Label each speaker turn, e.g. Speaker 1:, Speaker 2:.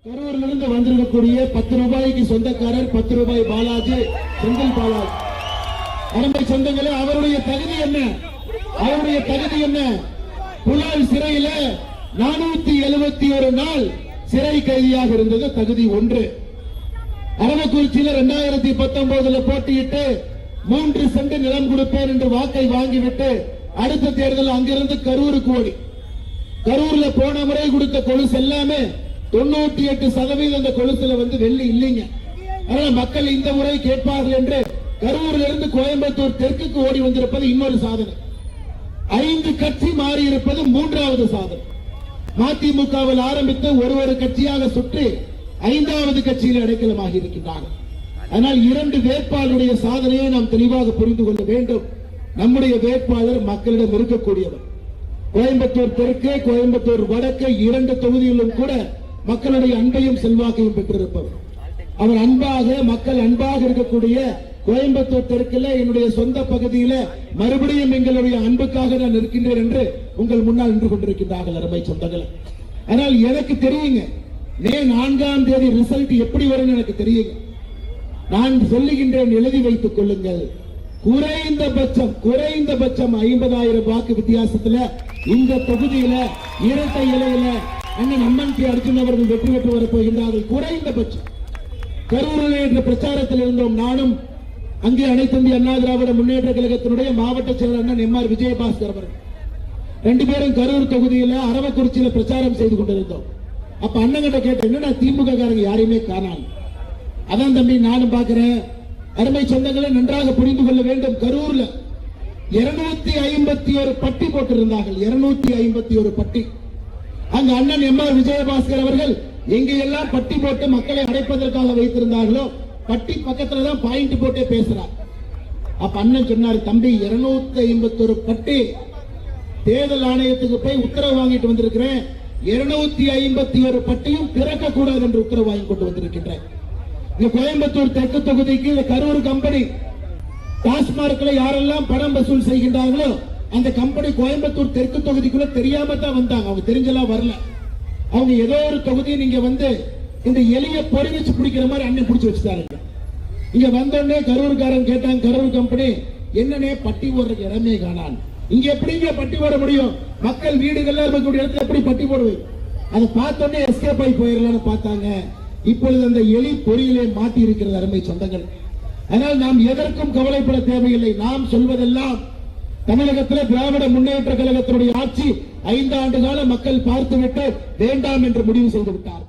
Speaker 1: கரூரிலிருந்து வந்திருக்கக்கூடிய 10 ரூபாய்க்கு சொந்தக்காரர் 10 ரூபாய் பாலாஜி, செந்தில் பாலாஜி. அருமை சொந்தங்களே, அவருடைய தகுதி என்ன? அவருடைய தகுதி என்ன? புலால் சிறையில 471 நாள் சிறை கைதியாக இருந்தது தகுதி ஒன்று. அரவக்குறிச்சியில 2019 போட்டியிட்டு 3 சென்ட் நிலம் கொடுப்பேன் என்று வாக்கை வாங்கிவிட்டு அடுத்த தேர்தல் அங்கிருந்து கரூருக்கு ஓடி, கரூர்ல போன முறை கொடுத்த கொலுசு எல்லாமே 98% அந்த கொலுசுல வெள்ளி இல்லைங்க. அதனால மக்கள் இந்த முறை கேட்பார்கள் என்று கரூரில் இருந்து கோயம்புத்தூர் தெற்குக்கு ஓடி வந்திருப்பது இன்னொரு சாதனை. 5 கட்சி மாறி இருப்பது 3வது சாதனை. மதிமுகவில் ஆரம்பித்து ஒரு கட்சியாக சுற்றி 5வது கட்சியில் அடைக்கலமாக இருக்கின்றார்கள். அதனால் 2 வேட்பாளருடைய சாதனையை நாம் தெளிவாக புரிந்து கொள்ள வேண்டும். நம்முடைய வேட்பாளர் மக்களிடம் இருக்கக்கூடியவர். கோயம்புத்தூர் தெற்கு, கோயம்புத்தூர் வடக்கு 2 தொகுதிகளிலும் கூட மக்களுடைய அன்பையும் செல்வாக்கையும் பெற்றிருப்பவர். அவர் அன்பாக, மக்கள் அன்பாக இருக்கக்கூடிய கோயம்புத்தூர் தெற்கில் என்னுடைய சொந்த பகுதியில மறுபடியும் எங்களுடைய அன்புக்காக நான் இருக்கின்றேன் என்று உங்கள் முன்னால் நின்று கொண்டிருக்கின்றார்கள் அருமை சொந்தங்கள். ஆனால் எனக்கு தெரியுங்க, மே 4ஆம் தேதி ரிசல்ட் எப்படி வரும் எனக்கு தெரியுங்க. நான் சொல்லுகின்றேன், எழுதி வைத்துக் கொள்ளுங்கள். குறைந்தபட்சம் 50,000 வாக்கு வித்தியாசத்தில் இந்த தொகுதியில இரட்டை இலையில அண்ணன் அம்மன் அர்ஜுன் அவர்கள் வெற்றி பெற்று வரப்போகின்றார்கள். குறைந்தபட்சம் கரூரில் என்ற பிரச்சாரத்தில் இருந்தோம். நானும் அங்கே அனைத்து இந்திய அண்ணா திராவிட முன்னேற்ற கழகத்தினுடைய மாவட்ட செயலர் அண்ணன் எம்.ஆர். விஜயபாஸ்கர் அவர்கள் 2 பேரும் கரூர் தொகுதியில அரவக்குறிச்சியில பிரச்சாரம் செய்து கொண்டிருந்தோம். அப்ப அண்ணங்கிட்ட கேட்டேன், என்னன்னா திமுக காரங்க யாரையுமே காணாங்க. அதான் தம்பி நானும் பாக்குறேன். அருமை சொந்தங்களை நன்றாக புரிந்து கொள்ள வேண்டும். கரூர்ல 251 பட்டி போட்டிருந்தார்கள். 251 பட்டி. அங்க அண்ணன் எம்.ஆர். விஜயபாஸ்கர் அவர்கள் எங்கெல்லாம் பட்டி போட்டு மக்களை அடைப்பதற்காக வைத்திருந்தார்களோ பட்டி பக்கத்துல தான் பாயிண்ட் போட்டே பேசுறார். அப்ப அண்ணன் சொன்னார், தம்பி 251 பட்டி தேர்தல் ஆணையத்துக்கு போய் உத்தரவு வாங்கிட்டு வந்திருக்கிறேன். 251 பட்டியும் திறக்க கூடாது என்று உத்தரவு வாங்கி கொண்டு வந்திருக்கின்றேன். கோயம்புத்தூர் தெற்கு தொகுதிக்கு கரூர் கம்பெனி டாஸ்மார்க்ல யாரெல்லாம் பணம் வசூல் செய்கின்றார்களோ அந்த கம்பெனி கோயம்புத்தூர் தெற்கு தொகுதிக்குள்ள தெரியாம தான் வந்தாங்க. அவங்க தெரிஞ்செல்லாம் வரல. அவங்க ஏதோ ஒரு தொகுதி நீங்க இந்த எலிய பொறி வச்சு பிடிக்கிற மாதிரி அண்ணன் பிடிச்சு வச்சுட்டாங்க. இங்க வந்தோடனே கரூர்காரன் கேட்டாங்க, கரூர் கம்பெனி என்னன்னே பட்டி போடுறதுக்கு இடமே காணான், இங்க எப்படிங்க பட்டி போட முடியும்? மக்கள் வீடுகள்ல இருக்கக்கூடிய இடத்துல எப்படி பட்டி போடுவேன்? அதை பார்த்தோன்னே எஸ்கேப் ஆகி போயிடலாம்னு பார்த்தாங்க. இப்பொழுது அந்த எலி பொறியிலே மாட்டி இருக்கிறது அருமை சொந்தங்கள். அதனால் நாம் எதற்கும் கவலைப்பட தேவையில்லை. நாம் சொல்வதெல்லாம் தமிழகத்தில் திராவிட முன்னேற்ற கழகத்தினுடைய ஆட்சி 5 ஆண்டு கால மக்கள் பார்த்துவிட்டு வேண்டாம் என்று முடிவு செய்து விட்டார்.